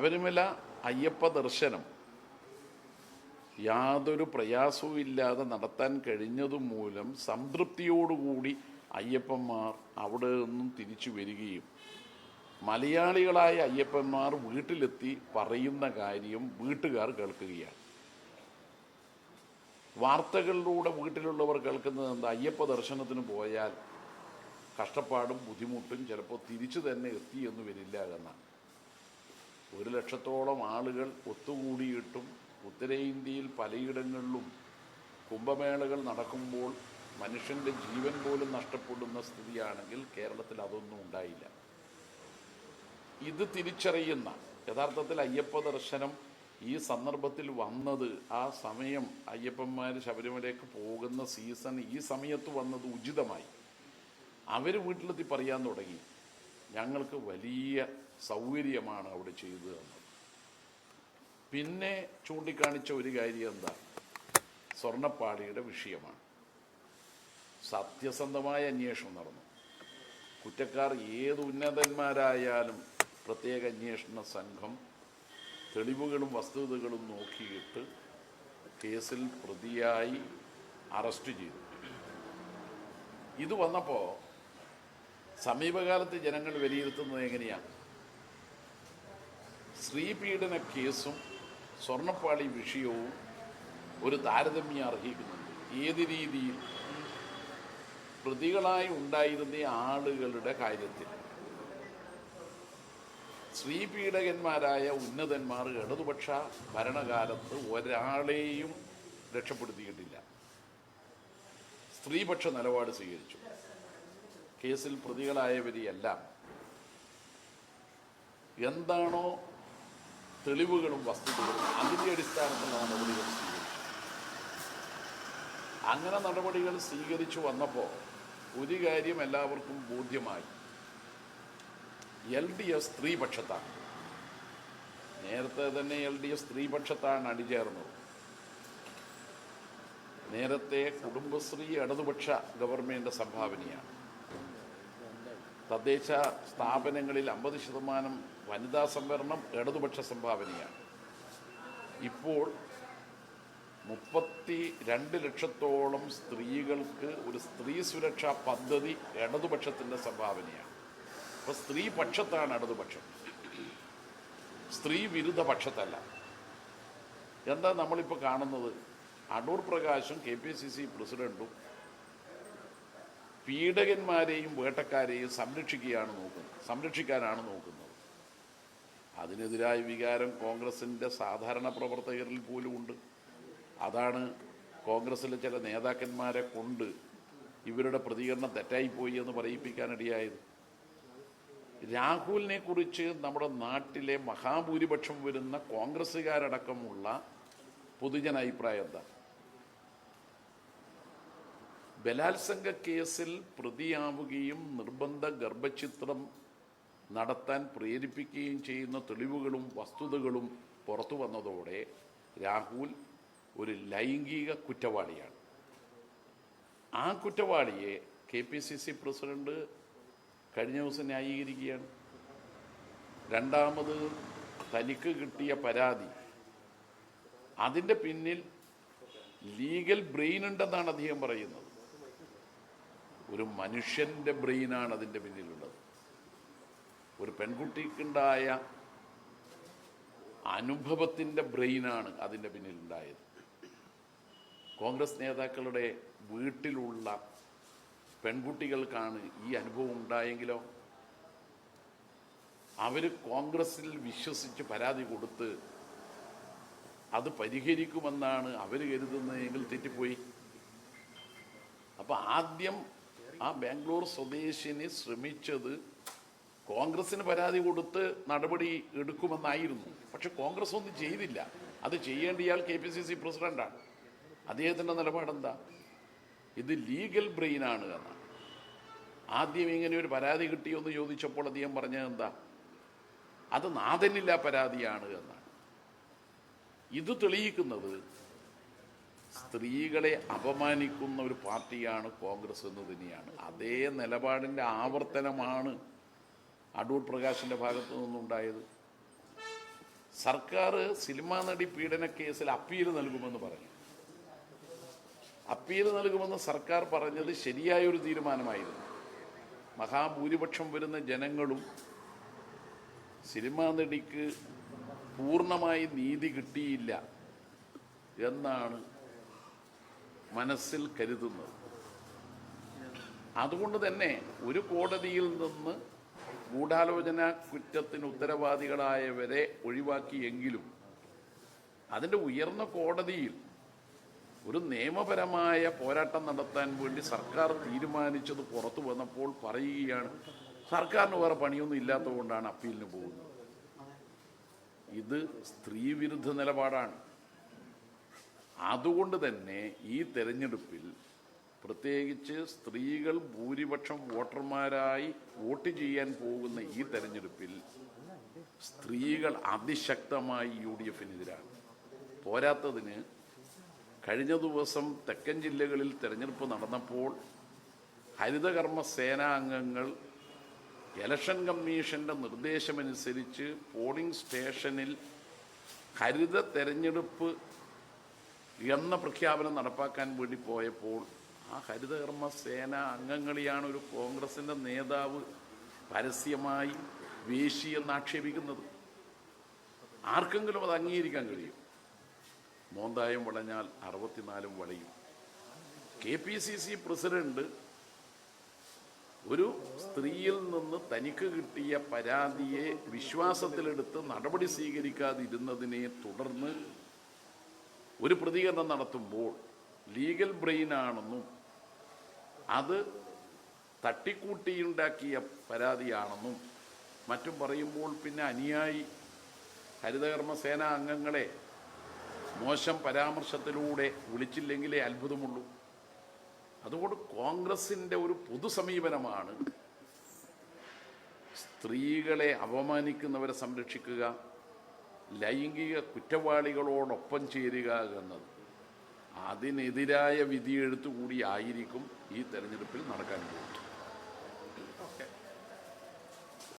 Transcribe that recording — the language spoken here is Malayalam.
ശബരിമല അയ്യപ്പ ദർശനം യാതൊരു പ്രയാസവും ഇല്ലാതെ നടത്താൻ കഴിഞ്ഞതുമൂലം സംതൃപ്തിയോടുകൂടി അയ്യപ്പന്മാർ അവിടെ നിന്നും തിരിച്ചു വരികയും മലയാളികളായ അയ്യപ്പന്മാർ വീട്ടിലെത്തി പറയുന്ന കാര്യം വീട്ടുകാർ കേൾക്കുകയാണ്. വാർത്തകളിലൂടെ വീട്ടിലുള്ളവർ കേൾക്കുന്നത് എന്താ? അയ്യപ്പ ദർശനത്തിന് പോയാൽ കഷ്ടപ്പാടും ബുദ്ധിമുട്ടും ചിലപ്പോൾ തിരിച്ചു തന്നെ എത്തിയെന്ന് വരില്ല എന്നാണ്. 1,00,000-ഓളം ആളുകൾ ഒത്തുകൂടിയിട്ടും ഉത്തരേന്ത്യയിൽ പലയിടങ്ങളിലും കുംഭമേളകൾ നടക്കുമ്പോൾ മനുഷ്യൻ്റെ ജീവൻ പോലും നഷ്ടപ്പെടുന്ന സ്ഥിതിയാണെങ്കിൽ കേരളത്തിൽ അതൊന്നും ഉണ്ടായില്ല. ഇത് തിരിച്ചറിയുന്ന യഥാർത്ഥത്തിൽ അയ്യപ്പ ദർശനം ഈ സന്ദർഭത്തിൽ വന്നത്, ആ സമയം അയ്യപ്പന്മാർ ശബരിമലയ്ക്ക് പോകുന്ന സീസൺ ഈ സമയത്ത് വന്നത് ഉചിതമായി. അവർ വീട്ടിലെത്തി പറയാൻ തുടങ്ങി, ഞങ്ങൾക്ക് വലിയ സൗകര്യമാണ് അവിടെ ചെയ്തു തന്നത്. പിന്നെ ചൂണ്ടിക്കാണിച്ച ഒരു കാര്യം എന്താ? സ്വർണ്ണപ്പാളിയുടെ വിഷയമാണ്. സത്യസന്ധമായ അന്വേഷണം നടന്നു. കുറ്റക്കാർ ഏത് ഉന്നതന്മാരായാലും പ്രത്യേക അന്വേഷണ സംഘം തെളിവുകളും വസ്തുതകളും നോക്കിയിട്ട് കേസിൽ പ്രതിയായി അറസ്റ്റ് ചെയ്തു. ഇത് വന്നപ്പോൾ സമീപകാലത്ത് ജനങ്ങൾ വിലയിരുത്തുന്നത് എങ്ങനെയാണ്? സ്ത്രീപീഡന കേസും സ്വർണ്ണപ്പാളി വിഷയവും ഒരു താരതമ്യം അർഹിക്കുന്നുണ്ട്. ഏത് രീതിയിൽ? പ്രതികളായി ഉണ്ടായിരുന്ന ആളുകളുടെ കാര്യത്തിൽ സ്ത്രീപീഡകന്മാരായ ഉന്നതന്മാർ ഇടതുപക്ഷ ഭരണകാലത്ത് ഒരാളെയും രക്ഷപ്പെടുത്തിയിട്ടില്ല. സ്ത്രീപക്ഷ നിലപാട് സ്വീകരിച്ചു. കേസിൽ പ്രതികളായവരെയെല്ലാം എന്താണോ തെളിവുകളും വസ്തുതകളും അതിൻ്റെ അടിസ്ഥാനത്തിലുള്ള നടപടികൾ സ്വീകരിച്ചു. അങ്ങനെ നടപടികൾ സ്വീകരിച്ചു വന്നപ്പോൾ ഒരു കാര്യം എല്ലാവർക്കും ബോധ്യമായി, LDF സ്ത്രീപക്ഷത്താണ്. നേരത്തെ തന്നെ LDF സ്ത്രീപക്ഷത്താണ് അണിചേർന്നത്. നേരത്തെ കുടുംബശ്രീ ഇടതുപക്ഷ ഗവൺമെൻറ് സംഭാവനയാണ്. തദ്ദേശ സ്ഥാപനങ്ങളിൽ 50% വനിതാ സംവരണം ഇടതുപക്ഷ സംഭാവനയാണ്. ഇപ്പോൾ 32 ലക്ഷത്തോളം സ്ത്രീകൾക്ക് ഒരു സ്ത്രീ സുരക്ഷാ പദ്ധതി ഇടതുപക്ഷത്തിൻ്റെ സംഭാവനയാണ്. അപ്പോൾ സ്ത്രീപക്ഷത്താണ് ഇടതുപക്ഷം, സ്ത്രീ വിരുദ്ധ പക്ഷത്തല്ല. എന്താ നമ്മളിപ്പോൾ കാണുന്നത്? അടൂർ പ്രകാശും KPCC പ്രസിഡന്റും പീഡകന്മാരെയും വേട്ടക്കാരെയും സംരക്ഷിക്കാനാണ് നോക്കുന്നത്. അതിനെതിരായ വികാരം കോൺഗ്രസിൻ്റെ സാധാരണ പ്രവർത്തകരിൽ പോലും ഉണ്ട്. അതാണ് കോൺഗ്രസിലെ ചില നേതാക്കന്മാരെ കൊണ്ട് ഇവരുടെ പ്രതികരണം തെറ്റായിപ്പോയി എന്ന് പറയിപ്പിക്കാനിടയായത്. രാഹുലിനെ കുറിച്ച് നമ്മുടെ നാട്ടിലെ മഹാഭൂരിപക്ഷം വരുന്ന കോൺഗ്രസ്സുകാരടക്കമുള്ള പൊതുജന അഭിപ്രായം എന്താ? ബലാത്സംഗ കേസിൽ പ്രതിയാവുകയും നിർബന്ധ ഗർഭചിത്രം നടത്താൻ പ്രേരിപ്പിക്കുകയും ചെയ്യുന്ന തെളിവുകളും വസ്തുതകളും പുറത്തു വന്നതോടെ രാഹുൽ ഒരു ലൈംഗിക കുറ്റവാളിയാണ്. ആ കുറ്റവാളിയെ KPCC പ്രസിഡന്റ് കഴിഞ്ഞ ദിവസം ന്യായീകരിക്കുകയാണ്. രണ്ടാമത് തനിക്ക് കിട്ടിയ പരാതി, അതിൻ്റെ പിന്നിൽ ലീഗൽ ബ്രെയിൻ ഉണ്ടെന്നാണ് അദ്ദേഹം പറയുന്നത്. ഒരു മനുഷ്യൻ്റെ ബ്രെയിനാണ് അതിൻ്റെ പിന്നിലുള്ളത്. ഒരു പെൺകുട്ടിക്കുണ്ടായ അനുഭവത്തിൻ്റെ ബ്രെയിനാണ് അതിൻ്റെ പിന്നിലുണ്ടായത്. കോൺഗ്രസ് നേതാക്കളുടെ വീട്ടിലുള്ള പെൺകുട്ടികൾക്കാണ് ഈ അനുഭവം ഉണ്ടായെങ്കിലോ? അവർ കോൺഗ്രസിൽ വിശ്വസിച്ച് പരാതി കൊടുത്ത് അത് പരിഹരിക്കുമെന്നാണ് അവർ കരുതുന്നതെങ്കിൽ തെറ്റിപ്പോയി. അപ്പോൾ ആദ്യം ആ ബാംഗ്ലൂർ സ്വദേശിനി ശ്രമിച്ചത് കോൺഗ്രസിന് പരാതി കൊടുത്ത് നടപടി എടുക്കുമെന്നായിരുന്നു. പക്ഷെ കോൺഗ്രസ് ഒന്നും ചെയ്തില്ല. അത് ചെയ്യേണ്ട ഇയാൾ KPCC പ്രസിഡന്റാണ്. അദ്ദേഹത്തിൻ്റെ നിലപാടെന്താ? ഇത് ലീഗൽ ബ്രെയിനാണ് എന്നാണ്. ആദ്യം ഇങ്ങനെ ഒരു പരാതി കിട്ടിയെന്ന് ചോദിച്ചപ്പോൾ അദ്ദേഹം പറഞ്ഞത് എന്താ? അത് നാഥനില്ല പരാതിയാണ് എന്നാണ്. ഇത് തെളിയിക്കുന്നത് സ്ത്രീകളെ അപമാനിക്കുന്ന ഒരു പാർട്ടിയാണ് കോൺഗ്രസ് എന്ന് തന്നെയാണ്. അതേ നിലപാടിൻ്റെ ആവർത്തനമാണ് അടൂർ പ്രകാശിൻ്റെ ഭാഗത്തു നിന്നുണ്ടായത്. സർക്കാർ സിനിമാ നടി പീഡന കേസിൽ അപ്പീൽ നൽകുമെന്ന് പറഞ്ഞു. അപ്പീൽ നൽകുമെന്ന് സർക്കാർ പറഞ്ഞത് ശരിയായൊരു തീരുമാനമായിരുന്നു. മഹാഭൂരിപക്ഷം വരുന്ന ജനങ്ങളും സിനിമാ നടിക്ക് പൂർണ്ണമായി നീതി കിട്ടിയില്ല എന്നാണ് മനസ്സിൽ കരുതുന്നത്. അതുകൊണ്ട് തന്നെ ഒരു കോടതിയിൽ നിന്ന് ഗൂഢാലോചന കുറ്റത്തിന് ഉത്തരവാദികളായവരെ ഒഴിവാക്കിയെങ്കിലും അതിൻ്റെ ഉയർന്ന കോടതിയിൽ ഒരു നിയമപരമായ പോരാട്ടം നടത്താൻ വേണ്ടി സർക്കാർ തീരുമാനിച്ചത് പുറത്തു വന്നപ്പോൾ പറയുകയാണ് സർക്കാരിന് വേറെ പണിയൊന്നും ഇല്ലാത്തതുകൊണ്ടാണ് അപ്പീലിന് പോകുന്നത്. ഇത് സ്ത്രീവിരുദ്ധ നിലപാടാണ്. അതുകൊണ്ട് തന്നെ ഈ തെരഞ്ഞെടുപ്പിൽ പ്രത്യേകിച്ച് സ്ത്രീകൾ ഭൂരിപക്ഷം വോട്ടർമാരായി വോട്ട് ചെയ്യാൻ പോകുന്ന ഈ തെരഞ്ഞെടുപ്പിൽ സ്ത്രീകൾ അതിശക്തമായി UDF-നെതിരാണ്. പോരാത്തതിന് കഴിഞ്ഞ ദിവസം തെക്കൻ ജില്ലകളിൽ തെരഞ്ഞെടുപ്പ് നടന്നപ്പോൾ ഹരിതകർമ്മ സേനാ അംഗങ്ങൾ ഇലക്ഷൻ കമ്മീഷൻ്റെ നിർദ്ദേശമനുസരിച്ച് പോളിംഗ് സ്റ്റേഷനിൽ ഹരിത തെരഞ്ഞെടുപ്പ് എന്ന പ്രഖ്യാപനം നടപ്പാക്കാൻ വേണ്ടി പോയപ്പോൾ ആ ഹരിതകർമ്മ സേന അംഗങ്ങളെയാണ് ഒരു കോൺഗ്രസിൻ്റെ നേതാവ് പരസ്യമായി വേശിയെന്ന് ആക്ഷേപിക്കുന്നത്. ആർക്കെങ്കിലും അത് അംഗീകരിക്കാൻ കഴിയും? മോന്തായം വളഞ്ഞാൽ 64 വളയും. KPCC പ്രസിഡന്റ് ഒരു സ്ത്രീയിൽ നിന്ന് തനിക്ക് കിട്ടിയ പരാതിയെ വിശ്വാസത്തിലെടുത്ത് നടപടി സ്വീകരിക്കാതിരുന്നതിനെ തുടർന്ന് ഒരു പ്രതികരണം നടത്തുമ്പോൾ ലീഗൽ ബ്രെയിനാണെന്നും അത് തട്ടിക്കൂട്ടിയുണ്ടാക്കിയ പരാതിയാണെന്നും മറ്റും പറയുമ്പോൾ പിന്നെ അനുയായി ഹരിതകർമ്മ സേനാ അംഗങ്ങളെ മോശം പരാമർശത്തിലൂടെ വിളിച്ചില്ലെങ്കിലേ അത്ഭുതമുള്ളൂ. അതുകൊണ്ട് കോൺഗ്രസിൻ്റെ ഒരു പൊതു സമീപനമാണ് സ്ത്രീകളെ അപമാനിക്കുന്നവരെ സംരക്ഷിക്കുക, ലൈംഗിക കുറ്റവാളികളോടൊപ്പം ചേരുക എന്നത്. അതിനെതിരായ വിധിയെഴുത്തുകൂടി ആയിരിക്കും ഈ തെരഞ്ഞെടുപ്പിൽ നടക്കാൻ പോകുന്നത്.